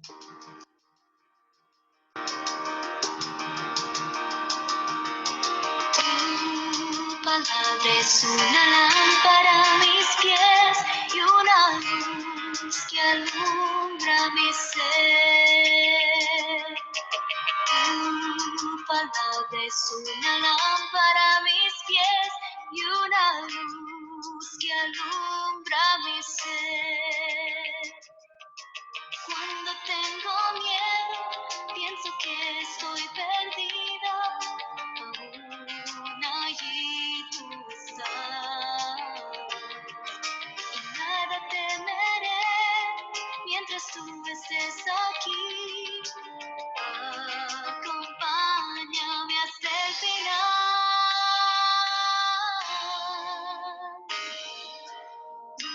Tu palabra es una lámpara a mis pies y una luz que alumbra mi ser. Tu palabra es una lámpara a mis pies y una luz que alumbra mi ser. Cuando tengo miedo, pienso que estoy perdida, aún allí tú estás. Y nada temeré mientras tú estés aquí. Acompáñame hasta el final. Tu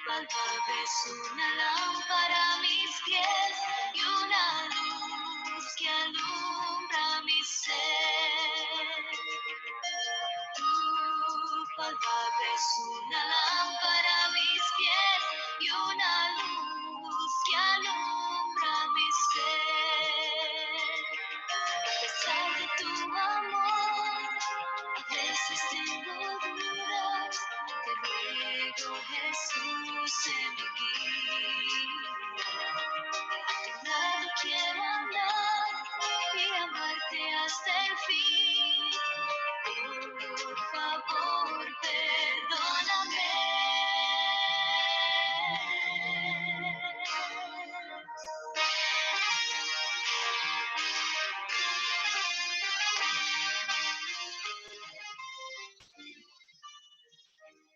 palabra es una lámpara a mis pies y una luz que alumbra mi ser. Tu palabra es una lámpara a mis pies y una luz que alumbra mi ser. A pesar de tu amor, a veces tengo dudas. Te ruego, Jesús, sé mi guía. A tu lado quiero andar y amarte hasta el fin. Por favor, perdóname.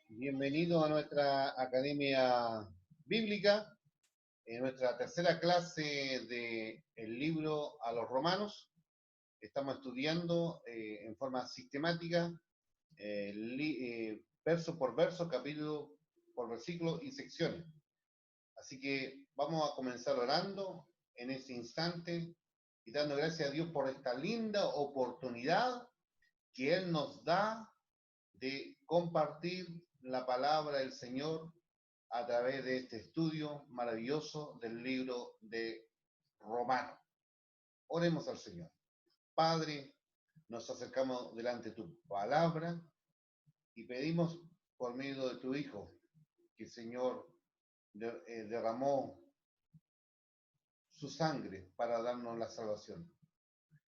Bienvenido a nuestra Academia Bíblica, en nuestra tercera clase del libro a los Romanos. Estamos estudiando en forma sistemática, verso por verso, capítulo por versículo y secciones. Así que vamos a comenzar orando en este instante y dando gracias a Dios por esta linda oportunidad que Él nos da de compartir la palabra del Señor a través de este estudio maravilloso del libro de Romanos. Oremos al Señor. Padre, nos acercamos delante de tu palabra y pedimos por medio de tu Hijo que el Señor derramó su sangre para darnos la salvación.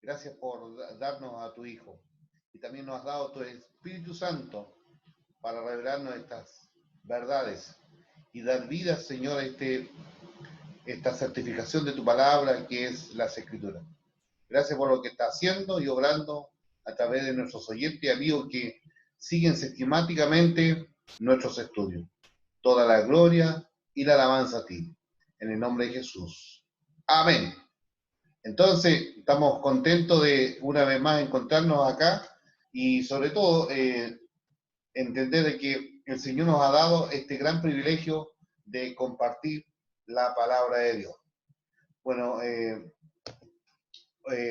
Gracias por darnos a tu Hijo y también nos has dado tu Espíritu Santo para revelarnos estas verdades y dar vida, Señor, a esta certificación de tu palabra que es las Escrituras. Gracias por lo que está haciendo y obrando a través de nuestros oyentes y amigos que siguen sistemáticamente nuestros estudios. Toda la gloria y la alabanza a ti. En el nombre de Jesús. Amén. Entonces, estamos contentos de una vez más encontrarnos acá y sobre todo entender de que el Señor nos ha dado este gran privilegio de compartir la palabra de Dios. Bueno,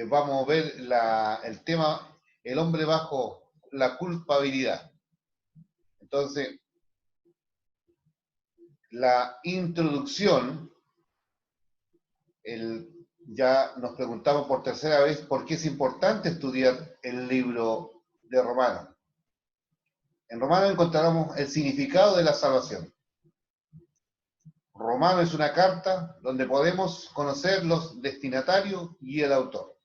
vamos a ver el tema, el hombre bajo la culpabilidad. Entonces, la introducción, ya nos preguntamos por tercera vez por qué es importante estudiar el libro de Romanos. En Romanos encontramos el significado de la salvación. Romano es una carta donde podemos conocer los destinatarios y el autor.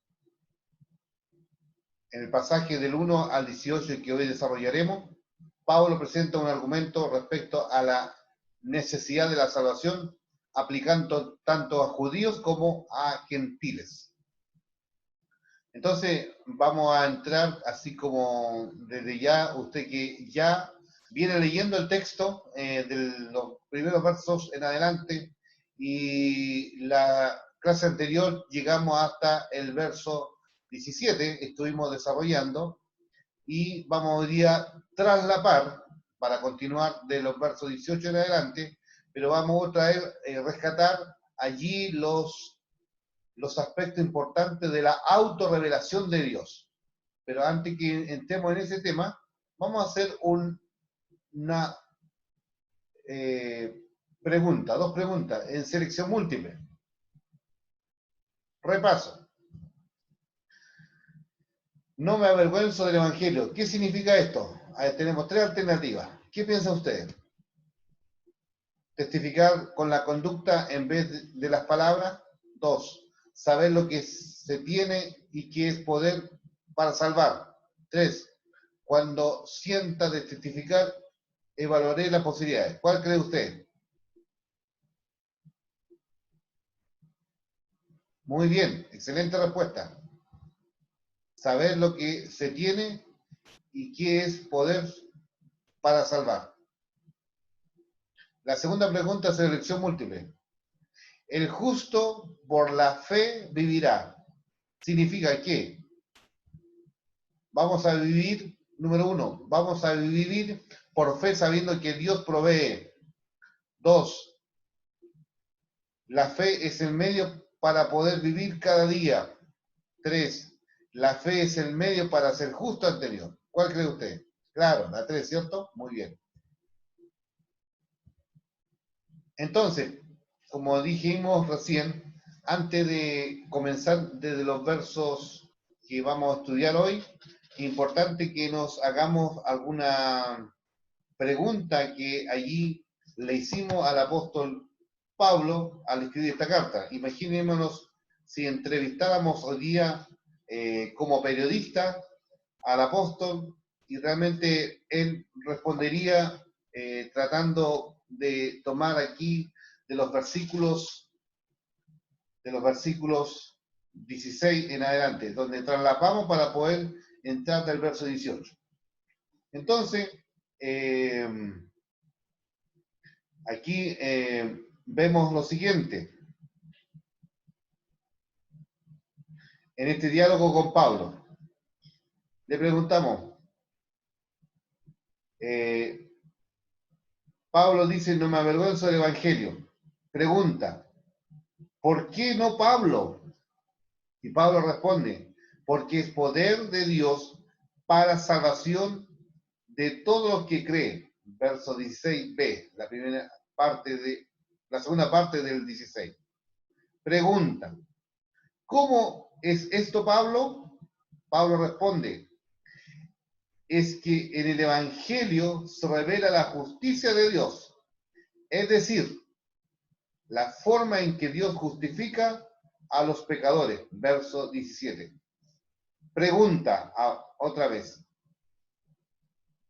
En el pasaje del 1 al 18 que hoy desarrollaremos, Pablo presenta un argumento respecto a la necesidad de la salvación, aplicando tanto a judíos como a gentiles. Entonces vamos a entrar, así como desde ya, usted que ya viene leyendo el texto de los primeros versos en adelante, y la clase anterior llegamos hasta el verso 17, estuvimos desarrollando, y vamos hoy día a traslapar para continuar de los versos 18 en adelante, pero vamos a traer, rescatar allí los aspectos importantes de la autorrevelación de Dios. Pero antes que entremos en ese tema, vamos a hacer una pregunta, dos preguntas en selección múltiple. Repaso. No me avergüenzo del Evangelio. ¿Qué significa esto? Tenemos tres alternativas. ¿Qué piensa usted? Testificar con la conducta en vez de las palabras. 2. Saber lo que se tiene y qué es poder para salvar. 3. Cuando sienta de testificar, evaluaré las posibilidades. ¿Cuál cree usted? Muy bien, excelente respuesta. Saber lo que se tiene y qué es poder para salvar. La segunda pregunta es elección múltiple. El justo por la fe vivirá. Significa que vamos a vivir, número 1, vamos a vivir por fe sabiendo que Dios provee. 2, la fe es el medio para poder vivir cada día. 3, la fe es el medio para ser justo ante Dios. ¿Cuál cree usted? Claro, la 3, ¿cierto? Muy bien. Entonces, como dijimos recién, antes de comenzar desde los versos que vamos a estudiar hoy, es importante que nos hagamos alguna pregunta que allí le hicimos al apóstol Pablo al escribir esta carta. Imaginémonos si entrevistáramos hoy día como periodista al apóstol y realmente él respondería tratando de tomar aquí de los versículos 16 en adelante, donde trasladamos para poder entrar del verso 18. Entonces, aquí vemos lo siguiente. En este diálogo con Pablo, le preguntamos, Pablo dice, no me avergüenzo del Evangelio. Pregunta, ¿por qué no Pablo? Y Pablo responde, porque es poder de Dios para salvación de todos los que creen. Verso 16b, la segunda parte del 16. Pregunta, ¿cómo es esto, Pablo? Pablo responde, es que en el Evangelio se revela la justicia de Dios, es decir, la forma en que Dios justifica a los pecadores. Verso 17. Pregunta otra vez,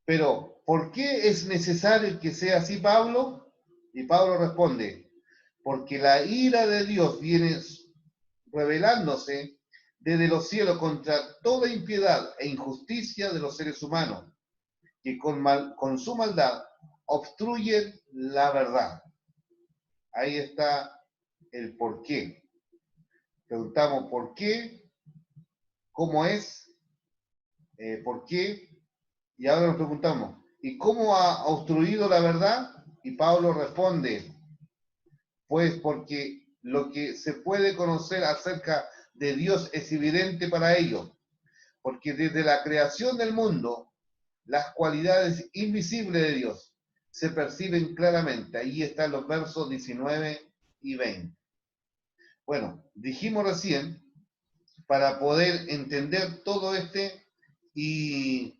pero ¿por qué es necesario que sea así, Pablo? Y Pablo responde, porque la ira de Dios viene revelándose desde los cielos contra toda impiedad e injusticia de los seres humanos, que con su maldad obstruyen la verdad. Ahí está el por qué. Preguntamos por qué, cómo es, por qué, y ahora nos preguntamos, ¿y cómo ha obstruido la verdad? Y Pablo responde, pues porque lo que se puede conocer acerca de Dios es evidente para ellos, porque desde la creación del mundo, las cualidades invisibles de Dios se perciben claramente. Ahí están los versos 19 y 20. Bueno, dijimos recién, para poder entender todo y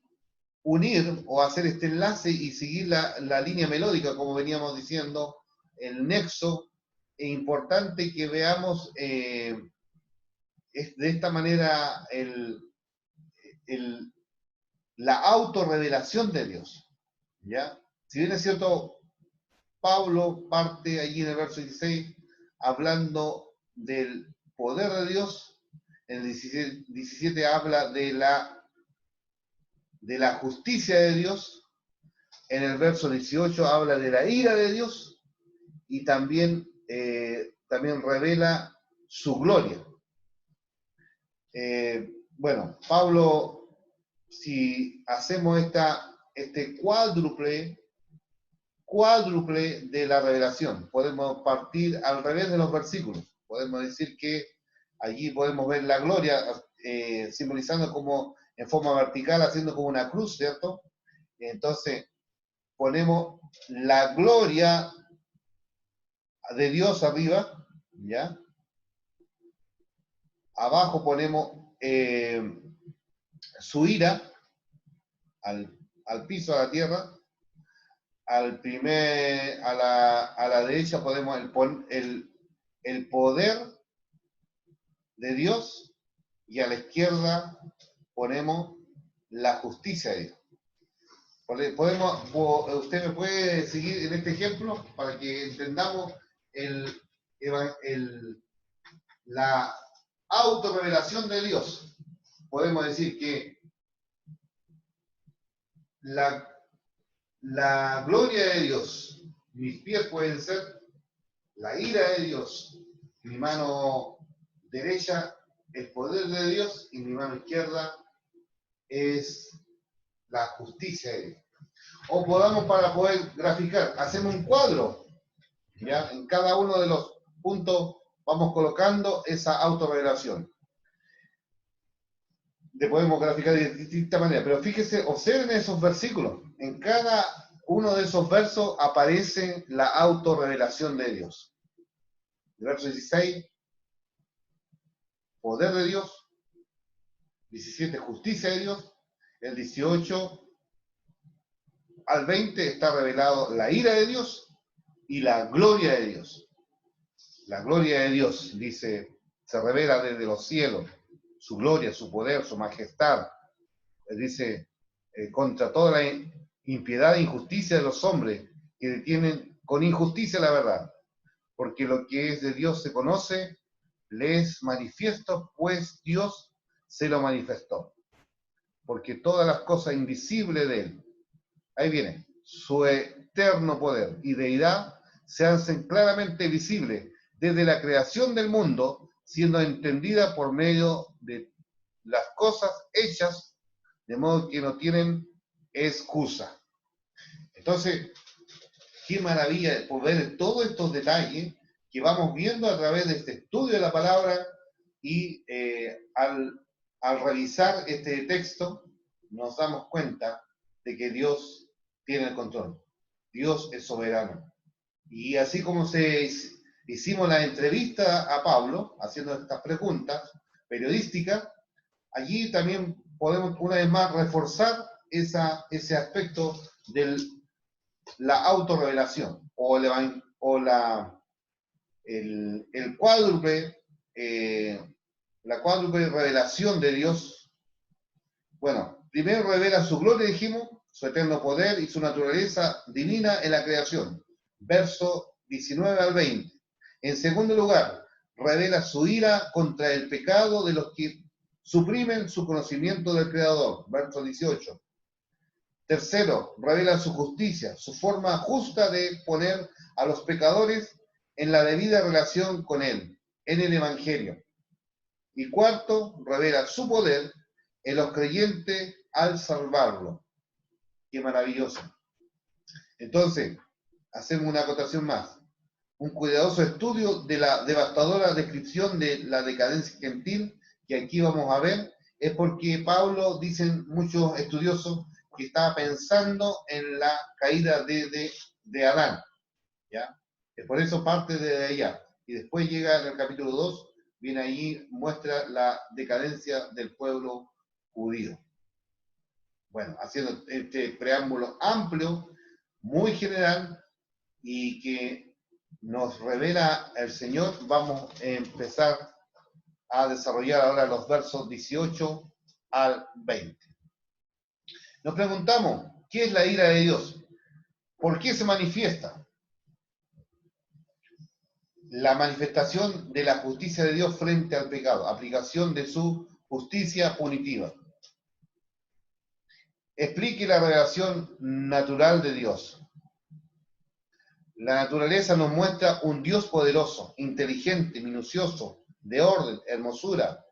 unir o hacer este enlace y seguir la línea melódica, como veníamos diciendo, el nexo, es importante que veamos de esta manera la autorrevelación de Dios. ¿Ya? Si bien es cierto, Pablo parte allí en el verso 16 hablando del poder de Dios, en el 17 habla de la justicia de Dios, en el verso 18 habla de la ira de Dios y también revela su gloria. Bueno, Pablo, si hacemos este cuádruple de la revelación, podemos partir al revés de los versículos. Podemos decir que allí podemos ver la gloria simbolizando como en forma vertical, haciendo como una cruz, ¿cierto? Entonces, ponemos la gloria de Dios arriba, ¿ya? Abajo ponemos su ira al piso, a la tierra. A la derecha ponemos el poder de Dios, y a la izquierda ponemos la justicia de Dios. ¿Usted me puede seguir en este ejemplo para que entendamos la autorrevelación de Dios? Podemos decir que la gloria de Dios, mis pies pueden ser la ira de Dios, mi mano derecha el poder de Dios y mi mano izquierda es la justicia de Dios. O podamos, para poder graficar, hacemos un cuadro, ¿ya? En cada uno de los puntos vamos colocando esa autorrevelación. Le podemos graficar de distinta manera, pero fíjese, observen esos versículos. En cada uno de esos versos aparece la autorrevelación de Dios. El verso 16, poder de Dios. 17, justicia de Dios. El 18 al 20 está revelado la ira de Dios y la gloria de Dios. La gloria de Dios, dice, se revela desde los cielos, su gloria, su poder, su majestad. Dice, contra toda la impiedad e injusticia de los hombres que detienen con injusticia la verdad. Porque lo que es de Dios se conoce, le es manifiesto, pues Dios se lo manifestó. Porque todas las cosas invisibles de él, ahí viene, su eterno poder y deidad se hacen claramente visibles desde la creación del mundo, siendo entendida por medio de las cosas hechas, de modo que no tienen excusa. Entonces, qué maravilla poder ver todos estos detalles que vamos viendo a través de este estudio de la palabra y al revisar este texto nos damos cuenta de que Dios tiene el control. Dios es soberano. Y así como hicimos la entrevista a Pablo, haciendo estas preguntas periodísticas, allí también podemos una vez más reforzar ese aspecto de la autorrevelación o el cuádruple, la cuádruple revelación de Dios. Bueno, primero revela su gloria, dijimos, su eterno poder y su naturaleza divina en la creación. Verso 19 al 20. En segundo lugar, revela su ira contra el pecado de los que suprimen su conocimiento del Creador. Verso 18. Tercero, revela su justicia, su forma justa de poner a los pecadores en la debida relación con Él, en el Evangelio. Y cuarto, revela su poder en los creyentes al salvarlo. Qué maravilloso. Entonces, hacemos una acotación más. Un cuidadoso estudio de la devastadora descripción de la decadencia gentil que aquí vamos a ver, es porque Pablo, dicen muchos estudiosos, que estaba pensando en la caída de Adán, ¿ya? Es por eso parte de allá. Y después llega en el capítulo 2, viene ahí, muestra la decadencia del pueblo judío. Bueno, haciendo este preámbulo amplio, muy general, y que nos revela el Señor, vamos a empezar a desarrollar ahora los versos 18 al 20. Nos preguntamos, ¿qué es la ira de Dios? ¿Por qué se manifiesta? La manifestación de la justicia de Dios frente al pecado, aplicación de su justicia punitiva. Explique la revelación natural de Dios. La naturaleza nos muestra un Dios poderoso, inteligente, minucioso, de orden, hermosura,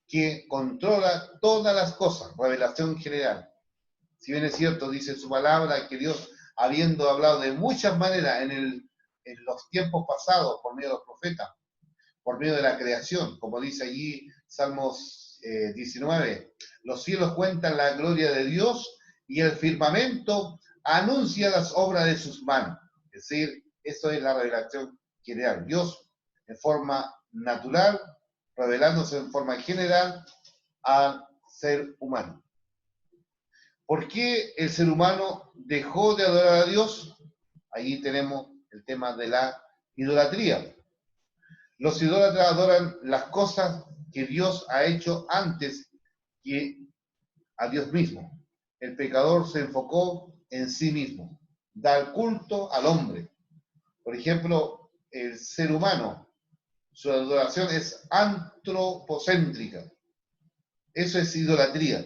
que controla todas las cosas, revelación general. Si bien es cierto, dice su palabra, que Dios, habiendo hablado de muchas maneras en los tiempos pasados, por medio de los profetas, por medio de la creación, como dice allí Salmos 19, los cielos cuentan la gloria de Dios y el firmamento anuncia las obras de sus manos. Es decir, eso es la revelación general. Dios, en forma natural, revelándose en forma general al ser humano. ¿Por qué el ser humano dejó de adorar a Dios? Allí tenemos el tema de la idolatría. Los idólatras adoran las cosas que Dios ha hecho antes que a Dios mismo. El pecador se enfocó en sí mismo, da el culto al hombre. Por ejemplo, el ser humano, su adoración es antropocéntrica. Eso es idolatría.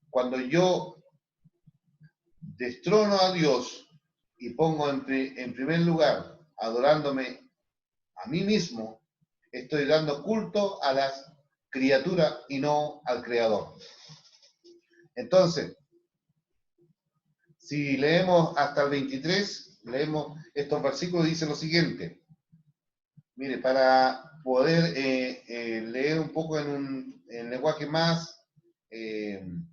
Cuando yo destrono a Dios y pongo en primer lugar adorándome a mí mismo, estoy dando culto a las criaturas y no al Creador. Entonces, si leemos hasta el 23, leemos estos versículos, dice lo siguiente. Mire, para poder leer un poco en lenguaje más, en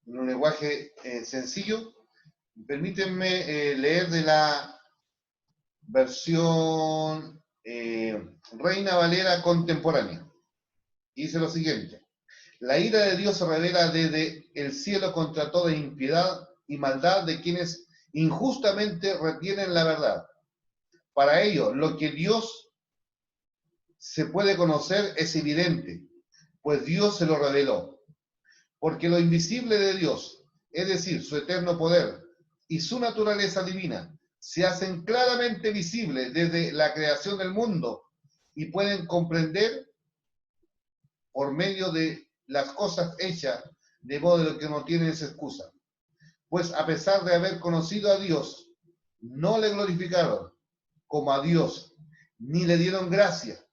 un lenguaje sencillo, permítanme leer de la versión Reina Valera contemporánea. Dice lo siguiente. La ira de Dios se revela desde el cielo contra toda impiedad y maldad de quienes injustamente retienen la verdad. Para ello, lo que Dios se puede conocer es evidente, pues Dios se lo reveló. Porque lo invisible de Dios, es decir, su eterno poder y su naturaleza divina, se hacen claramente visibles desde la creación del mundo y pueden comprender por medio de las cosas hechas, de modo que no tienen esa excusa. Pues a pesar de haber conocido a Dios, no le glorificaron como a Dios, ni le dieron gracia,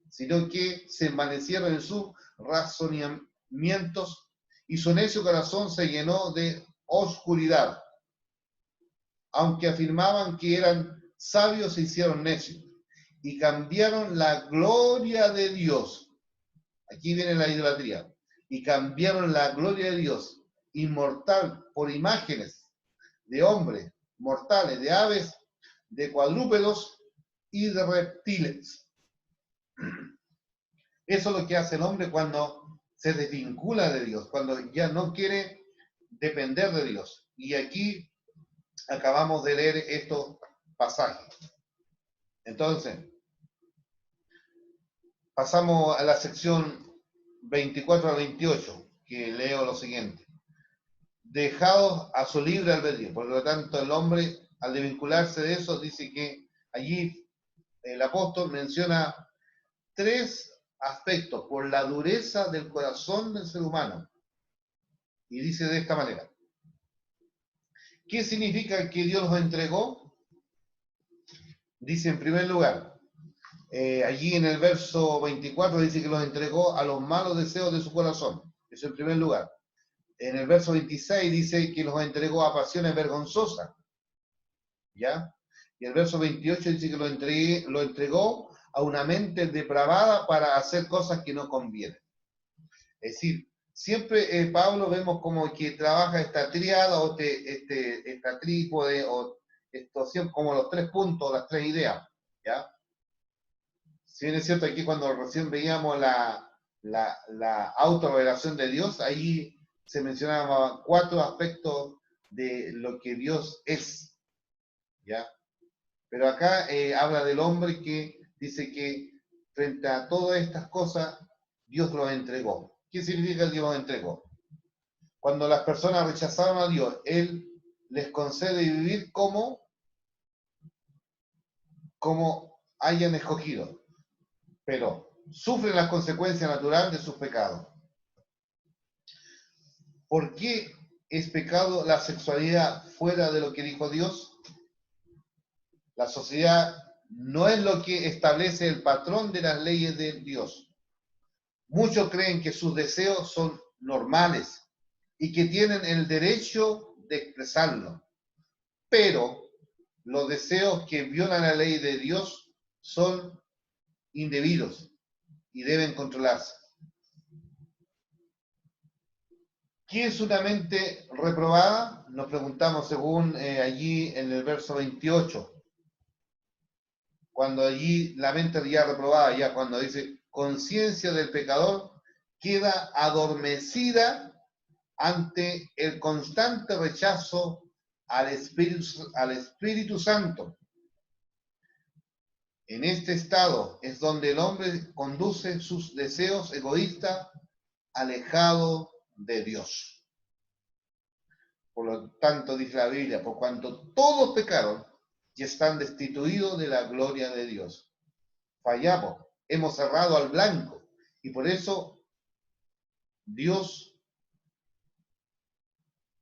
sino que se envanecieron en sus razonamientos y su necio corazón se llenó de oscuridad. Aunque afirmaban que eran sabios, se hicieron necios y cambiaron la gloria de Dios. Aquí viene la idolatría. Y cambiaron la gloria de Dios, inmortal, por imágenes de hombres, mortales, de aves, de cuadrúpedos y de reptiles. Eso es lo que hace el hombre cuando se desvincula de Dios, cuando ya no quiere depender de Dios. Y aquí acabamos de leer estos pasajes. Entonces, pasamos a la sección 24 a 28, que leo lo siguiente. Dejados a su libre albedrío. Por lo tanto, el hombre, al desvincularse de eso, dice que allí el apóstol menciona tres aspectos por la dureza del corazón del ser humano. Y dice de esta manera. ¿Qué significa que Dios los entregó? Dice en primer lugar, allí en el verso 24 dice que los entregó a los malos deseos de su corazón. Eso en primer lugar. En el verso 26 dice que los entregó a pasiones vergonzosas. ¿Ya? Y el verso 28 dice que lo entregó a una mente depravada para hacer cosas que no convienen. Es decir, siempre Pablo vemos como que trabaja esta triada o esta trípode o esto, como los tres puntos, las tres ideas. ¿Ya? Si bien es cierto, aquí cuando recién veíamos la autorrevelación de Dios, ahí se mencionaban cuatro aspectos de lo que Dios es. ¿Ya? Pero acá habla del hombre que dice que frente a todas estas cosas, Dios los entregó. ¿Qué significa Dios los entregó? Cuando las personas rechazaron a Dios, Él les concede vivir como hayan escogido, pero sufren las consecuencias naturales de sus pecados. ¿Por qué es pecado la sexualidad fuera de lo que dijo Dios? La sociedad no es lo que establece el patrón de las leyes de Dios. Muchos creen que sus deseos son normales y que tienen el derecho de expresarlo, pero los deseos que violan la ley de Dios son indebidos y deben controlarse. ¿Qué es una mente reprobada? Nos preguntamos según allí en el verso 28. cuando allí la mente ya reprobada, ya cuando dice conciencia del pecador, queda adormecida ante el constante rechazo al Espíritu Santo. En este estado es donde el hombre conduce sus deseos egoístas alejado de Dios. Por lo tanto, dice la Biblia, por cuanto todos pecaron y están destituidos de la gloria de Dios. Fallamos, hemos cerrado al blanco y por eso Dios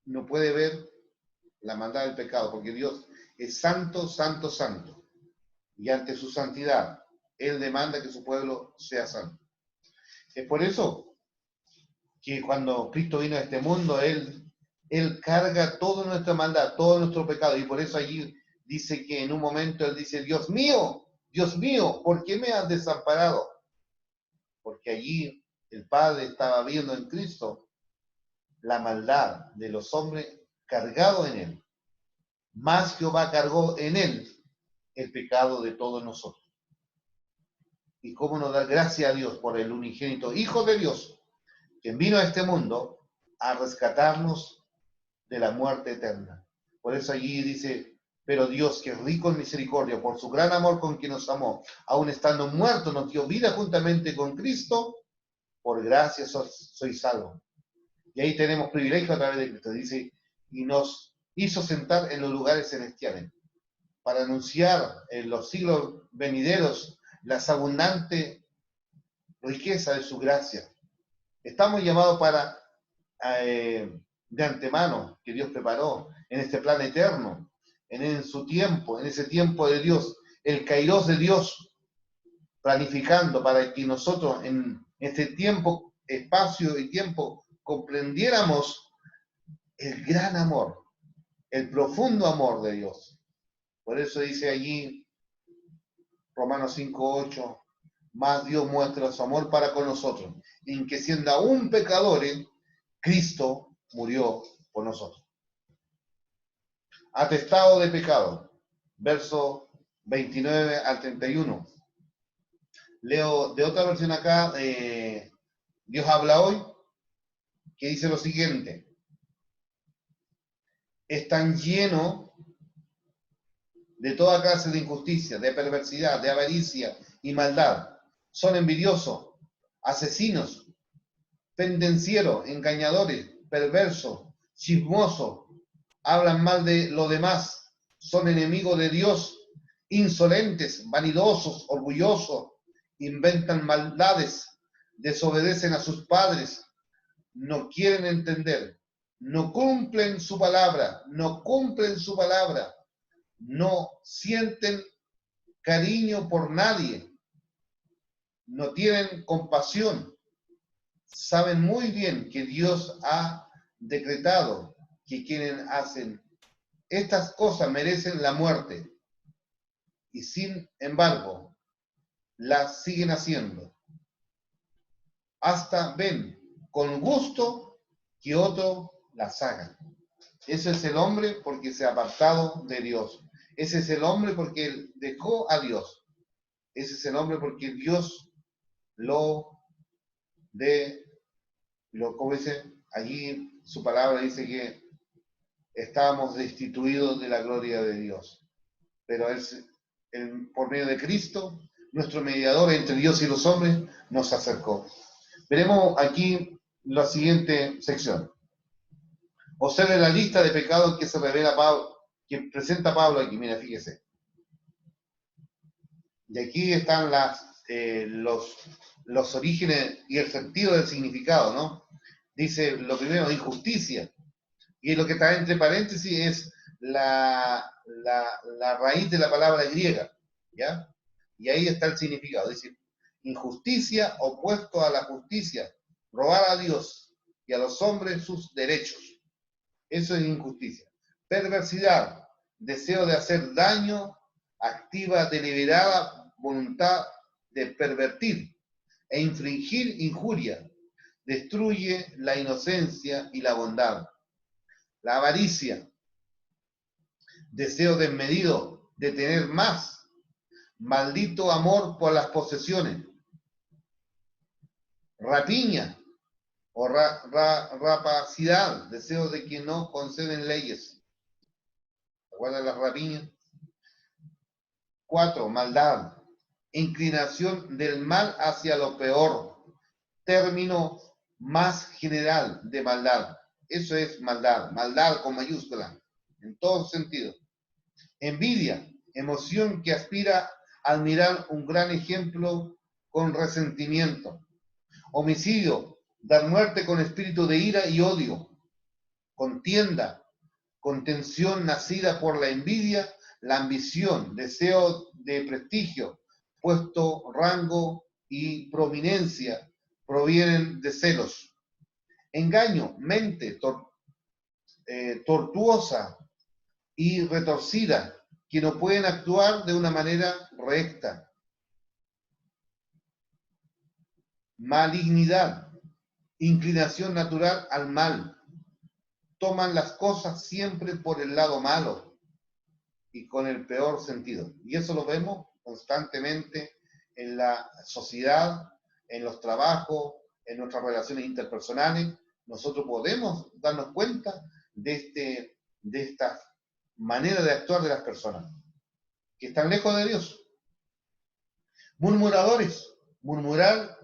no puede ver la maldad del pecado, porque Dios es santo, santo, santo. Y ante su santidad, Él demanda que su pueblo sea santo. Es por eso que cuando Cristo vino a este mundo, Él carga toda nuestra maldad, todo nuestro pecado. Y por eso allí dice que en un momento Él dice, Dios mío, ¿por qué me has desamparado? Porque allí el Padre estaba viendo en Cristo la maldad de los hombres cargado en Él. Más Jehová cargó en Él el pecado de todos nosotros. Y cómo nos da gracias a Dios por el unigénito Hijo de Dios, quien vino a este mundo a rescatarnos de la muerte eterna. Por eso allí dice, pero Dios, que es rico en misericordia, por su gran amor con quien nos amó, aun estando muertos, nos dio vida juntamente con Cristo, por gracia soy salvo. Y ahí tenemos privilegio a través de Cristo. Dice, y nos hizo sentar en los lugares celestiales, para anunciar en los siglos venideros las abundantes riquezas de su gracia. Estamos llamados para, de antemano, que Dios preparó en este plan eterno, en su tiempo, en ese tiempo de Dios, el kairos de Dios, planificando para que nosotros en este tiempo, espacio y tiempo, comprendiéramos el gran amor, el profundo amor de Dios. Por eso dice allí, Romanos 5:8, más Dios muestra su amor para con nosotros, en que siendo aún pecadores, Cristo murió por nosotros. Atestado de pecado, verso 29 al 31. Leo de otra versión acá, Dios habla hoy, que dice lo siguiente: están llenos de toda clase de injusticia, de perversidad, de avaricia y maldad. Son envidiosos, asesinos, pendencieros, engañadores, perversos, chismosos, hablan mal de lo demás, son enemigos de Dios, insolentes, vanidosos, orgullosos, inventan maldades, desobedecen a sus padres, no quieren entender, no cumplen su palabra, no sienten cariño por nadie, no tienen compasión, saben muy bien que Dios ha decretado que quienes hacen estas cosas merecen la muerte y sin embargo las siguen haciendo. Hasta ven con gusto que otros las hagan. Ese es el hombre porque se ha apartado de Dios. Ese es el hombre porque él dejó a Dios. Ese es el hombre porque Dios como dice allí, su palabra dice que estábamos destituidos de la gloria de Dios. Pero por medio de Cristo, nuestro mediador entre Dios y los hombres, nos acercó. Veremos aquí la siguiente sección. Observe la lista de pecados que se revela Pablo, que presenta Pablo aquí. Mira, fíjese. Y aquí están los orígenes y el sentido del significado, ¿no? Dice lo primero, injusticia. Y lo que está entre paréntesis es la raíz de la palabra griega, ¿ya? Y ahí está el significado. Dice, injusticia opuesto a la justicia, robar a Dios y a los hombres sus derechos. Eso es injusticia. Perversidad, deseo de hacer daño, activa, deliberada voluntad de pervertir e infringir injuria, destruye la inocencia y la bondad. La avaricia, deseo desmedido de tener más, maldito amor por las posesiones, rapiña o rapacidad, deseos de que no conceden leyes. ¿Se acuerdan de las rapiñas? 4, maldad, inclinación del mal hacia lo peor, término más general de maldad. Eso es maldad, maldad con mayúscula, en todo sentido. Envidia, emoción que aspira a admirar un gran ejemplo con resentimiento. Homicidio, dar muerte con espíritu de ira y odio. Contienda, contención nacida por la envidia, la ambición, deseo de prestigio, puesto, rango y prominencia provienen de celos. Engaño, mente tortuosa y retorcida, que no pueden actuar de una manera recta. Malignidad, inclinación natural al mal. Toman las cosas siempre por el lado malo y con el peor sentido. Y eso lo vemos constantemente en la sociedad, en los trabajos, en nuestras relaciones interpersonales. Nosotros podemos darnos cuenta de esta manera de actuar de las personas que están lejos de Dios. Murmuradores, murmurar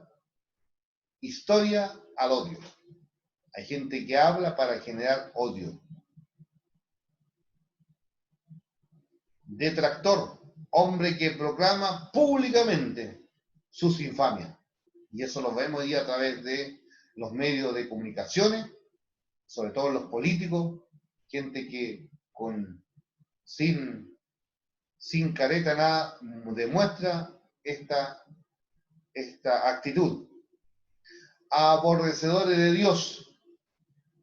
historia al odio. Hay gente que habla para generar odio. Detractor, hombre que proclama públicamente sus infamias. Y eso lo vemos hoy a través de los medios de comunicaciones, sobre todo los políticos, gente que sin careta nada demuestra esta actitud. Aborrecedores de Dios,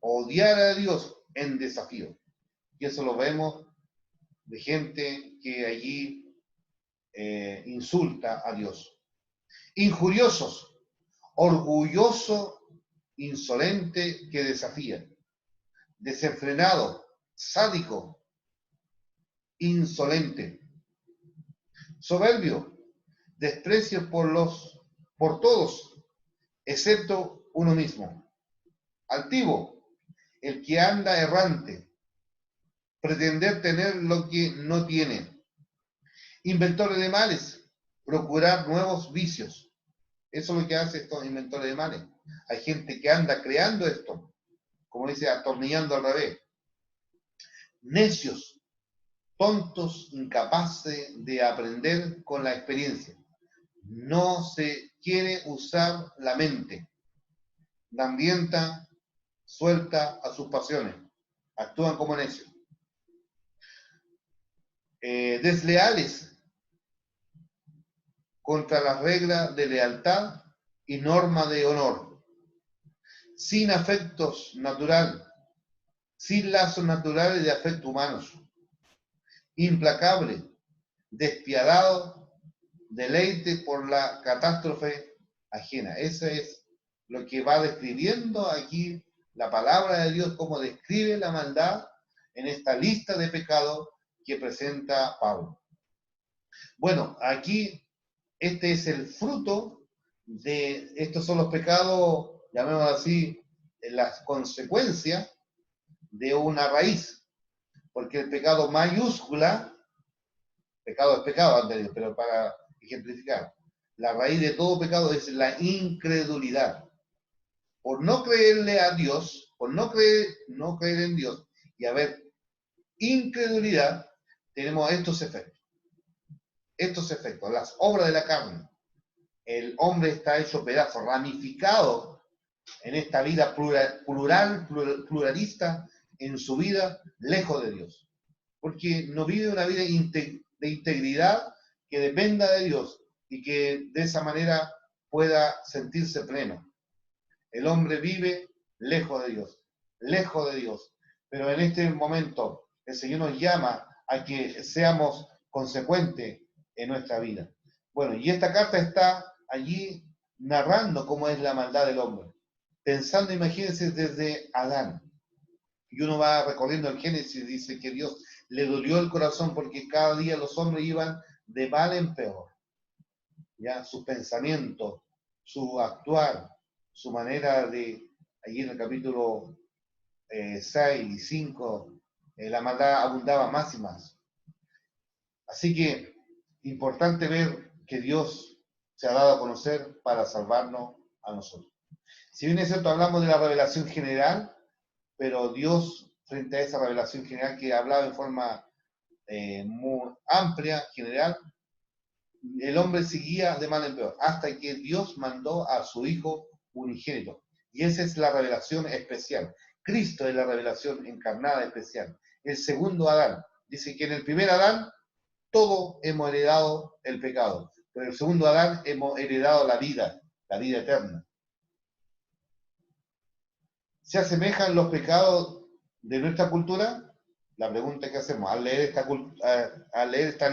odiar a Dios en desafío. Y eso lo vemos de gente que allí insulta a Dios. Injuriosos, orgulloso, insolente que desafía. Desenfrenado, sádico, insolente. Soberbio, desprecio por todos, excepto uno mismo. Altivo, el que anda errante, pretender tener lo que no tiene. Inventores de males, procurar nuevos vicios. Eso es lo que hace estos inventores de males. Hay gente que anda creando esto, como dice, atornillando al revés. Necios, tontos, incapaces de aprender con la experiencia. No se quiere usar la mente. La ambienta suelta a sus pasiones. Actúan como necios. Desleales contra las reglas de lealtad y norma de honor. Sin afectos naturales, sin lazos naturales de afecto humanos. Implacable, despiadado, deleite por la catástrofe ajena. Eso es lo que va describiendo aquí la palabra de Dios, cómo describe la maldad en esta lista de pecados que presenta Pablo. Bueno, aquí este es el fruto de, estos son los pecados, llamémoslo así, las consecuencias de una raíz, porque el pecado mayúscula, pecado es pecado antes, pero para ejemplificar, la raíz de todo pecado es la incredulidad. Por no creerle a Dios, por no creer en Dios y haber incredulidad, tenemos estos efectos. Estos efectos, las obras de la carne. El hombre está hecho pedazo, ramificado en esta vida pluralista, en su vida lejos de Dios. Porque no vive una vida de integridad que dependa de Dios y que de esa manera pueda sentirse pleno. El hombre vive lejos de Dios, lejos de Dios. Pero en este momento el Señor nos llama a que seamos consecuentes en nuestra vida. Bueno, y esta carta está allí narrando cómo es la maldad del hombre. Pensando, imagínense, desde Adán. Y uno va recorriendo el Génesis y dice que Dios le dolió el corazón porque cada día los hombres iban de mal en peor. Ya sus pensamientos, su actuar, su manera de, allí en el capítulo 6 y 5, la maldad abundaba más y más. Así que importante ver que Dios se ha dado a conocer para salvarnos a nosotros. Si bien es cierto, hablamos de la revelación general, pero Dios, frente a esa revelación general que hablaba en forma muy amplia, general, el hombre seguía de mal en peor, hasta que Dios mandó a su Hijo unigénito. Y esa es la revelación especial. Cristo es la revelación encarnada especial. El segundo Adán. Dice que en el primer Adán todos hemos heredado el pecado, pero en el segundo Adán hemos heredado la vida eterna. ¿Se asemejan los pecados de nuestra cultura? La pregunta que hacemos al leer este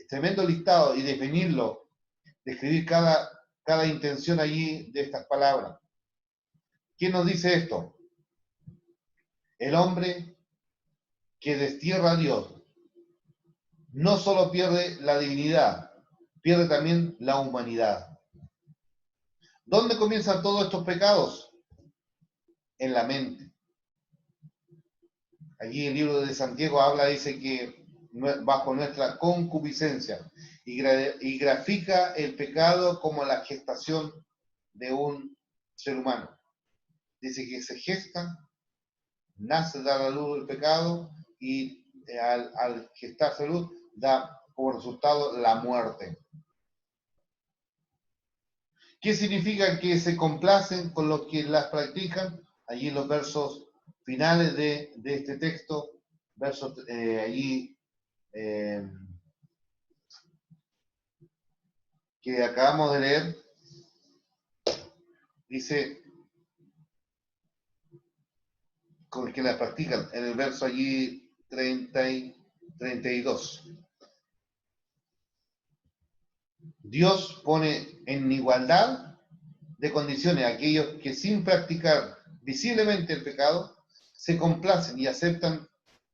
tremendo listado y definirlo, describir cada intención allí de estas palabras. ¿Quién nos dice esto? El hombre que destierra a Dios no solo pierde la divinidad, pierde también la humanidad. ¿Dónde comienzan todos estos pecados? En la mente. Allí el libro de Santiago habla, dice que bajo nuestra concupiscencia, y grafica el pecado como la gestación de un ser humano. Dice que se gesta, nace, da la luz el pecado, y al gestarse luz da como resultado la muerte. ¿Qué significa que se complacen con los que las practican? Allí en los versos finales de este texto, versos allí que acabamos de leer, dice, con el que las practican, en el verso allí 30 y 32. Dios pone en igualdad de condiciones a aquellos que sin practicar visiblemente el pecado, se complacen y aceptan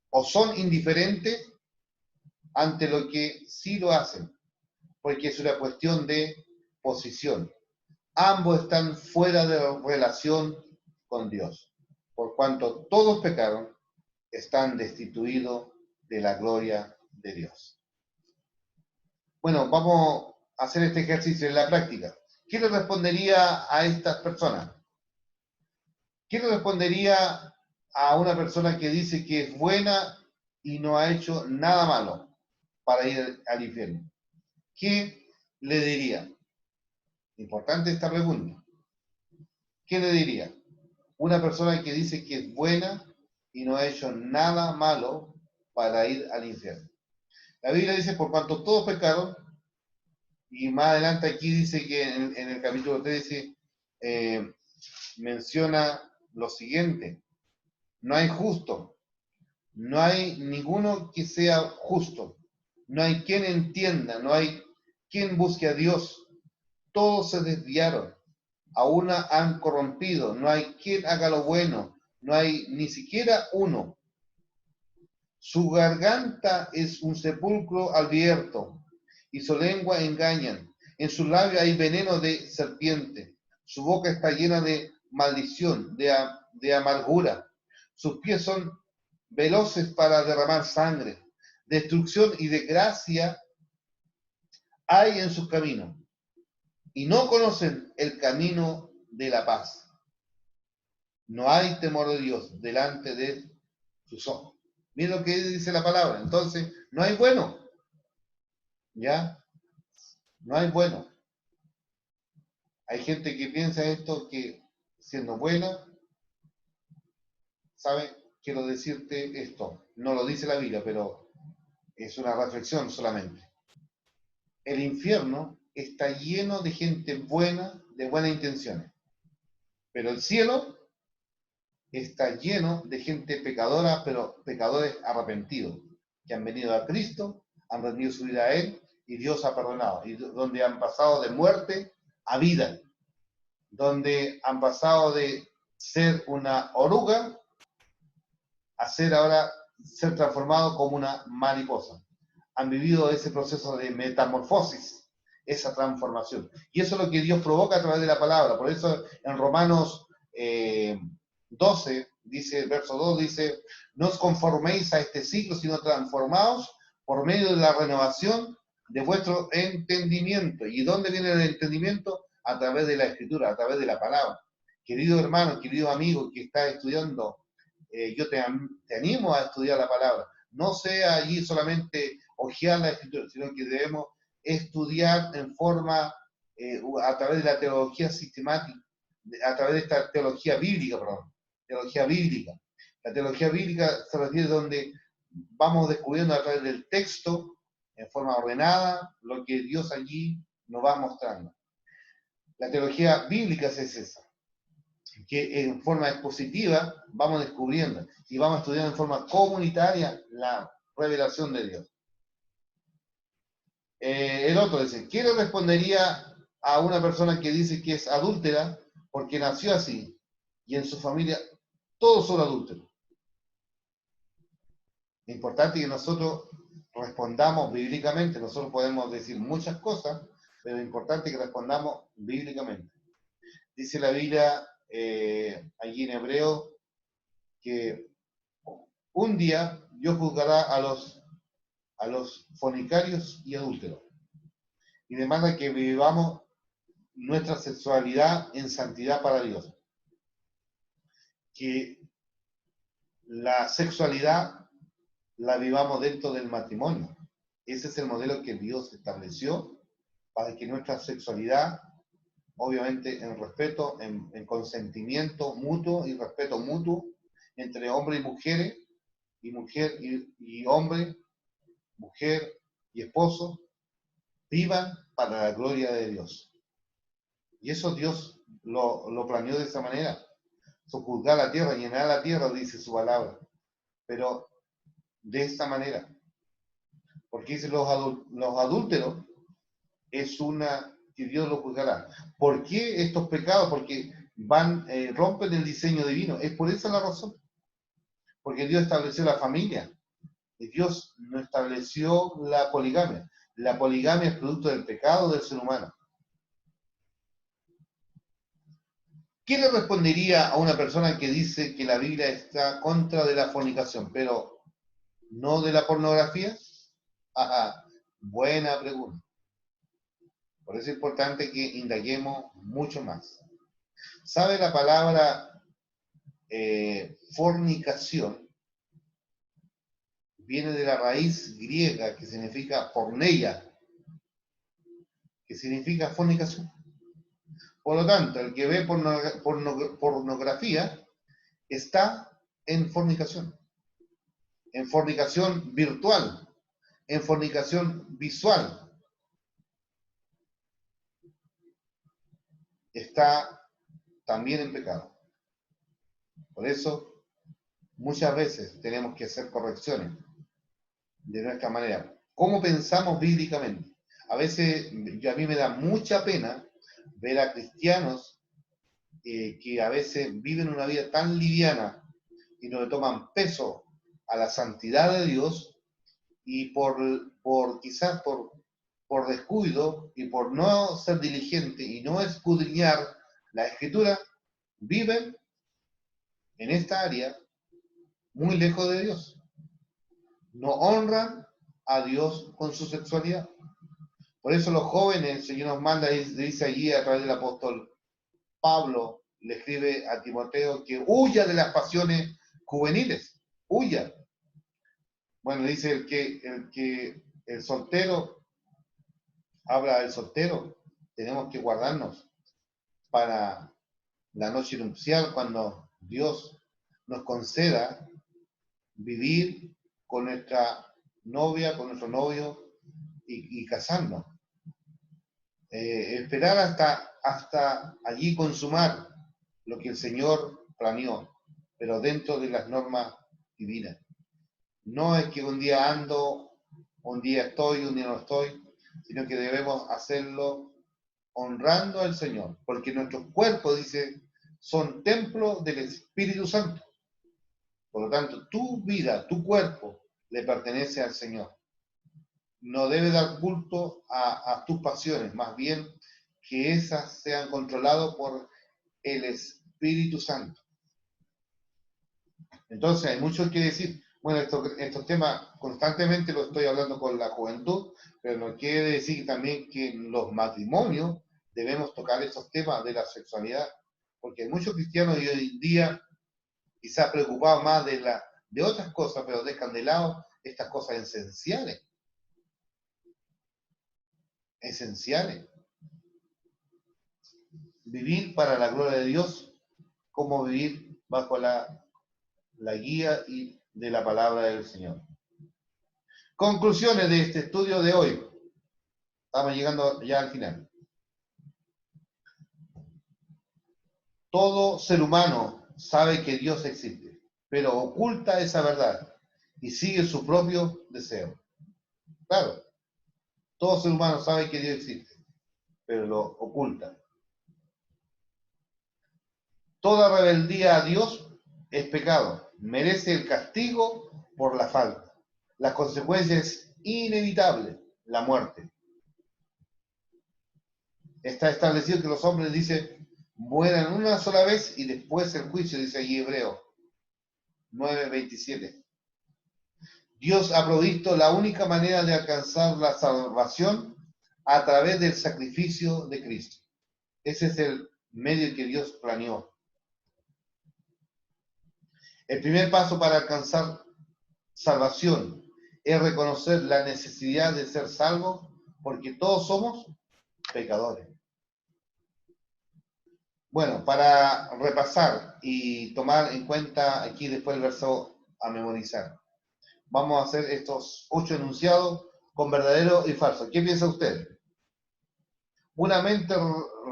o son indiferentes ante lo que sí lo hacen, porque es una cuestión de posición. Ambos están fuera de relación con Dios, por cuanto todos pecaron, están destituidos de la gloria de Dios. Bueno, vamos a hacer este ejercicio en la práctica. ¿Qué le respondería a estas personas? ¿Qué le respondería a una persona que dice que es buena y no ha hecho nada malo para ir al infierno? ¿Qué le diría? Importante esta pregunta. ¿Qué le diría? Una persona que dice que es buena y no ha hecho nada malo para ir al infierno. La Biblia dice, por cuanto todos pecaron, y más adelante aquí dice que en el capítulo 13 menciona lo siguiente: no hay justo, no hay ninguno que sea justo, no hay quien entienda, no hay quien busque a Dios, todos se desviaron, a una han corrompido, no hay quien haga lo bueno, no hay ni siquiera uno. Su garganta es un sepulcro abierto, y su lengua engañan. En su labio hay veneno de serpiente. Su boca está llena de maldición, de amargura. Sus pies son veloces para derramar sangre. Destrucción y desgracia hay en sus caminos, y no conocen el camino de la paz. No hay temor de Dios delante de sus ojos. Miren lo que dice la palabra. Entonces, no hay bueno. ¿Ya? No hay bueno. Hay gente que piensa esto, que siendo buena, ¿sabe? Quiero decirte esto. No lo dice la Biblia, pero es una reflexión solamente. El infierno está lleno de gente buena, de buenas intenciones. Pero el cielo está lleno de gente pecadora, pero pecadores arrepentidos, que han venido a Cristo, han rendido su vida a Él, y Dios ha perdonado, y donde han pasado de muerte a vida, donde han pasado de ser una oruga a ser ahora, ser transformado como una mariposa. han vivido ese proceso de metamorfosis, esa transformación. Y eso es lo que Dios provoca a través de la palabra. Por eso en Romanos 12, dice, el verso 2 dice, no os conforméis a este siglo, sino transformaos por medio de la renovación de vuestro entendimiento. ¿Y dónde viene el entendimiento? A través de la Escritura, a través de la palabra. Querido hermano, querido amigo que está estudiando, yo te animo a estudiar la palabra. No sea allí solamente hojear la Escritura, sino que debemos estudiar en forma, a través de la teología sistemática, a través de esta teología bíblica, perdón, teología bíblica. La teología bíblica se refiere donde vamos descubriendo a través del texto, en forma ordenada, lo que Dios allí nos va mostrando. La teología bíblica es esa, que en forma expositiva vamos descubriendo y vamos estudiando en forma comunitaria la revelación de Dios. El otro dice, ¿qué le respondería a una persona que dice que es adúltera porque nació así y en su familia todos son adúlteros? Es importante que nosotros respondamos bíblicamente. Nosotros podemos decir muchas cosas, pero es importante que respondamos bíblicamente. Dice la Biblia allí en Hebreo que un día Dios juzgará a los fornicarios y adúlteros y demanda que vivamos nuestra sexualidad en santidad para Dios. Que la sexualidad la vivamos dentro del matrimonio. Ese es el modelo que Dios estableció para que nuestra sexualidad, obviamente en respeto, en consentimiento mutuo y respeto mutuo entre hombres y mujeres, y mujer y hombre, mujer y esposo, vivan para la gloria de Dios. Y eso Dios lo planeó de esa manera. Sojuzgar la tierra, llenar la tierra, dice su palabra. Pero de esta manera. Porque dice los adúlteros, es una que Dios lo juzgará. ¿Por qué estos pecados? Porque rompen el diseño divino. Es por esa la razón. Porque Dios estableció la familia. Y Dios no estableció la poligamia. La poligamia es producto del pecado del ser humano. ¿Qué le respondería a una persona que dice que la Biblia está contra de la fornicación, pero no de la pornografía? Ajá, buena pregunta. Por eso es importante que indaguemos mucho más. ¿Sabe la palabra fornicación? Viene de la raíz griega que significa porneia, que significa fornicación. Por lo tanto, el que ve pornografía está en fornicación virtual, en fornicación visual. Está también en pecado. Por eso, muchas veces tenemos que hacer correcciones de nuestra manera. ¿Cómo pensamos bíblicamente? A veces, a mí me da mucha pena ver a cristianos que a veces viven una vida tan liviana y no le toman peso a la santidad de Dios y quizás por descuido y por no ser diligente y no escudriñar la Escritura, viven en esta área muy lejos de Dios. No honran a Dios con su sexualidad. Por eso los jóvenes, el Señor nos manda, dice allí a través del apóstol Pablo, le escribe a Timoteo que huya de las pasiones juveniles, huya. Bueno, dice el soltero, habla del soltero, tenemos que guardarnos para la noche nupcial cuando Dios nos conceda vivir con nuestra novia, con nuestro novio y casarnos. Esperar hasta allí consumar lo que el Señor planeó, pero dentro de las normas divinas. No es que un día ando, un día estoy, un día no estoy, sino que debemos hacerlo honrando al Señor, porque nuestros cuerpos, dice, son templos del Espíritu Santo. Por lo tanto, tu vida, tu cuerpo, le pertenece al Señor. no debe dar culto a tus pasiones, más bien que esas sean controladas por el Espíritu Santo. Entonces, hay mucho que decir. Bueno, estos temas constantemente lo estoy hablando con la juventud, pero no quiere decir también que en los matrimonios debemos tocar esos temas de la sexualidad, porque hay muchos cristianos hoy en día quizás preocupados más de otras cosas, pero dejan de lado estas cosas esenciales. Esenciales. Vivir para la gloria de Dios, como vivir bajo la guía y de la palabra del Señor. Conclusiones de este estudio de hoy. Estamos llegando ya al final. Todo ser humano sabe que Dios existe, pero oculta esa verdad y sigue su propio deseo. Claro, todo ser humano sabe que Dios existe, pero lo oculta. Toda rebeldía a Dios es pecado, merece el castigo por la falta. La consecuencia es inevitable, la muerte. Está establecido que los hombres, dice, mueran una sola vez y después el juicio, dice allí Hebreo 9:27. Dios ha provisto la única manera de alcanzar la salvación a través del sacrificio de Cristo. Ese es el medio que Dios planeó. El primer paso para alcanzar salvación es reconocer la necesidad de ser salvos, porque todos somos pecadores. Bueno, para repasar y tomar en cuenta aquí después el verso a memorizar, vamos a hacer estos 8 enunciados con verdadero y falso. ¿Qué piensa usted? Una mente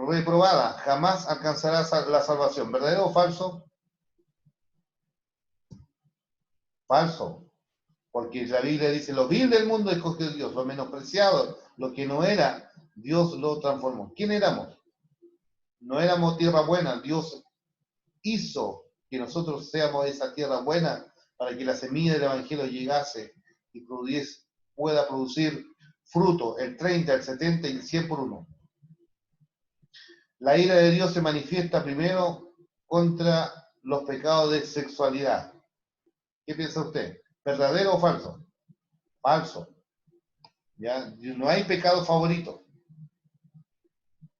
reprobada jamás alcanzará la salvación. ¿Verdadero o falso? Falso. Porque la Biblia dice, lo vil del mundo escogió Dios, lo menospreciado, lo que no era, Dios lo transformó. ¿Quién éramos? No éramos tierra buena, Dios hizo que nosotros seamos esa tierra buena para que la semilla del Evangelio llegase y pueda producir fruto, el 30, el 70 y el 100 por uno. La ira de Dios se manifiesta primero contra los pecados de sexualidad. ¿Qué piensa usted? ¿Verdadero o falso? Falso. ¿Ya? No hay pecado favorito.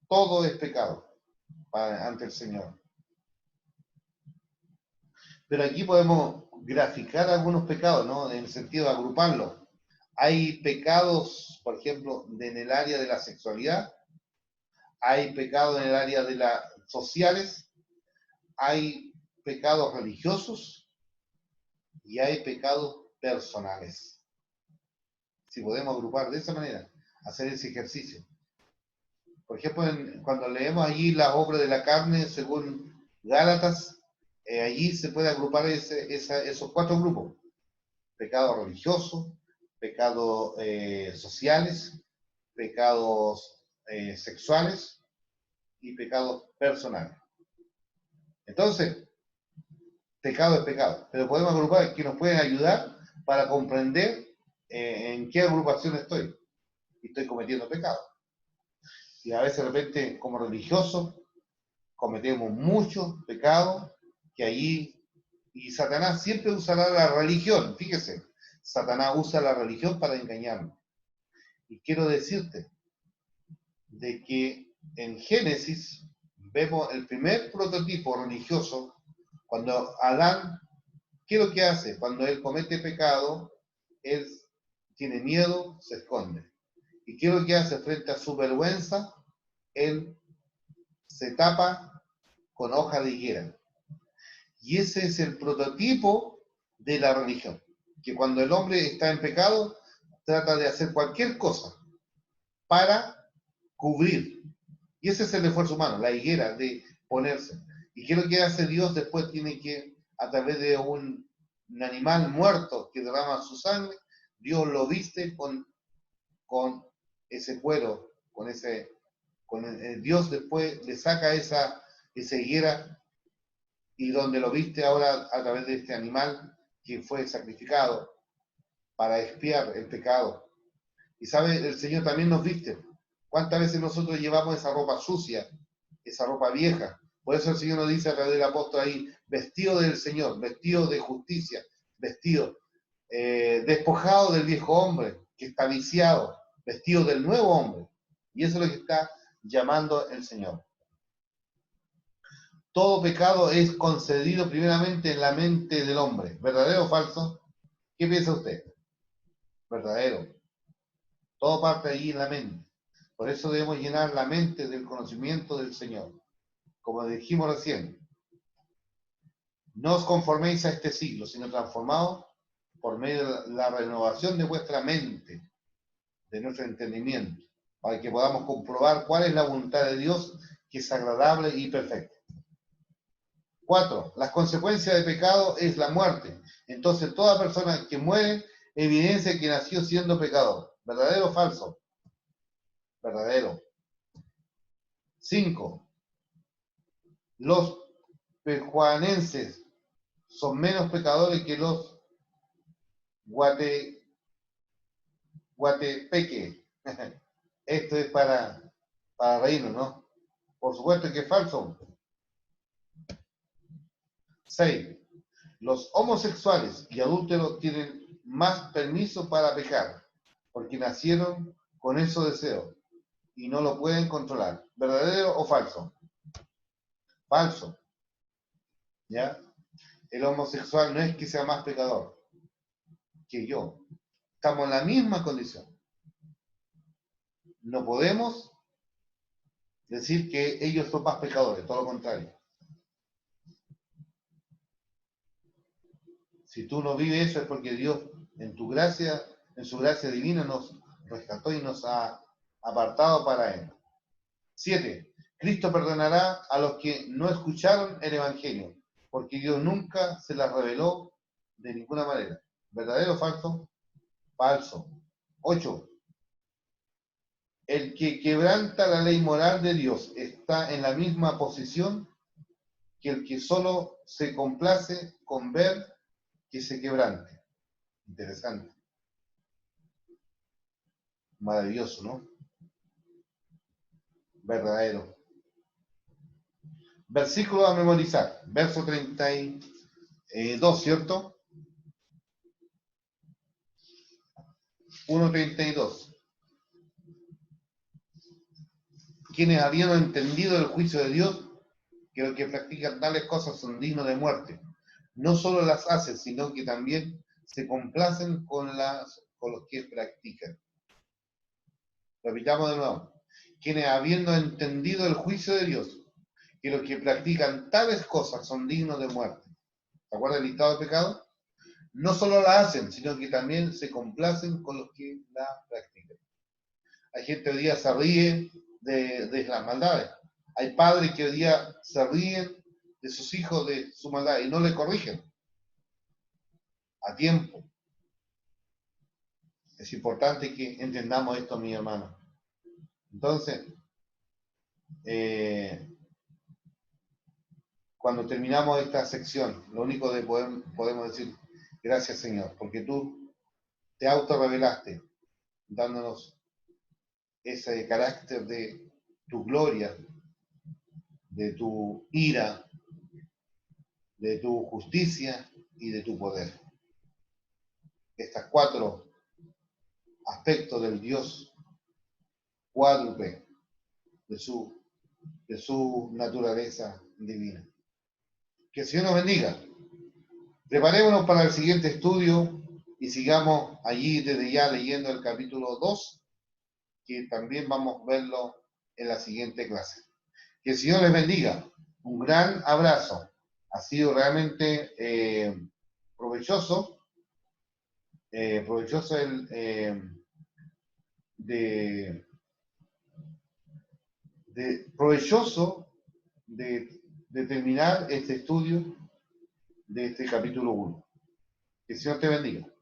Todo es pecado ante el Señor. Pero aquí podemos graficar algunos pecados, ¿no? En el sentido de agruparlos. Hay pecados, por ejemplo, en el área de la sexualidad, hay pecados en el área de las sociales, hay pecados religiosos y hay pecados personales. Si podemos agrupar de esa manera, hacer ese ejercicio. Por ejemplo, cuando leemos allí la obra de la carne, según Gálatas, allí se puede agrupar esos 4 grupos. Pecados religiosos, pecados sociales, pecados sexuales y pecados personales. Entonces, pecado es pecado, pero podemos agrupar que nos pueden ayudar para comprender en qué agrupación estoy y estoy cometiendo pecado. Y a veces de repente como religiosos cometemos muchos pecados que allí, y Satanás siempre usará la religión, fíjese, Satanás usa la religión para engañarnos. Y quiero decirte de que en Génesis vemos el primer prototipo religioso cuando Adán, ¿qué es lo que hace? Cuando él comete pecado, él tiene miedo, se esconde. ¿Y qué es lo que hace frente a su vergüenza? Él se tapa con hoja de higuera. Y ese es el prototipo de la religión. Que cuando el hombre está en pecado, trata de hacer cualquier cosa para cubrir. Y ese es el esfuerzo humano, la higuera de ponerse. ¿Y qué es lo que hace Dios? Después tiene que, a través de un animal muerto que derrama su sangre, Dios lo viste con ese cuero, Dios después le saca esa higuera y donde lo viste ahora a través de este animal que fue sacrificado para expiar el pecado. Y sabe, el Señor también nos viste. ¿Cuántas veces nosotros llevamos esa ropa sucia, esa ropa vieja? Por eso el Señor nos dice a través del apóstol ahí, vestido del Señor, vestido de justicia, vestido, despojado del viejo hombre que está viciado, vestido del nuevo hombre. Y eso es lo que está llamando el Señor. Todo pecado es concedido primeramente en la mente del hombre. ¿Verdadero o falso? ¿Qué piensa usted? Verdadero. Todo parte allí en la mente. Por eso debemos llenar la mente del conocimiento del Señor. Como dijimos recién, no os conforméis a este siglo, sino transformados por medio de la renovación de vuestra mente, de nuestro entendimiento, para que podamos comprobar cuál es la voluntad de Dios, que es agradable y perfecta. 4. Las consecuencias del pecado es la muerte. Entonces, toda persona que muere evidencia que nació siendo pecador. ¿Verdadero o falso? Verdadero. 5. Los pejuanenses son menos pecadores que los guatepeque. Esto es para reírnos, ¿no? Por supuesto que es falso. 6. Los homosexuales y adúlteros tienen más permiso para pecar, porque nacieron con esos deseos y no lo pueden controlar. ¿Verdadero o falso? Falso. ¿Ya? El homosexual no es que sea más pecador que yo. Estamos en la misma condición. No podemos decir que ellos son más pecadores, todo lo contrario. Si tú no vives eso es porque Dios, en tu gracia, en su gracia divina, nos rescató y nos ha apartado para Él. 7. Cristo perdonará a los que no escucharon el Evangelio, porque Dios nunca se las reveló de ninguna manera. ¿Verdadero o falso? Falso. 8. El que quebranta la ley moral de Dios está en la misma posición que el que solo se complace con ver que se quebrante. Interesante. Maravilloso, ¿no? Verdadero. Versículo a memorizar. Verso 32, ¿cierto? 1:32. Quienes habiendo entendido el juicio de Dios, que los que practican tales cosas son dignos de muerte, no solo las hacen, sino que también se complacen con los que practican. Repitamos de nuevo. Quienes habiendo entendido el juicio de Dios, que los que practican tales cosas son dignos de muerte. ¿Se acuerdan del listado de pecados? No solo la hacen, sino que también se complacen con los que la practican. Hay gente hoy día se ríe de las maldades. Hay padres que hoy día se ríen de sus hijos de su maldad y no le corrigen a tiempo. Es importante que entendamos esto, mi hermano. Entonces, cuando terminamos esta sección, lo único que podemos decir, gracias Señor, porque tú te autorrevelaste, dándonos ese carácter de tu gloria, de tu ira, de tu justicia y de tu poder. Estas 4 aspectos del Dios cuádruple, de su naturaleza divina. Que el Señor nos bendiga. Preparémonos para el siguiente estudio y sigamos allí desde ya leyendo el capítulo 2, que también vamos a verlo en la siguiente clase. Que el Señor les bendiga. Un gran abrazo. Ha sido realmente provechoso provechoso de terminar este estudio de este capítulo 1. Que el Señor te bendiga.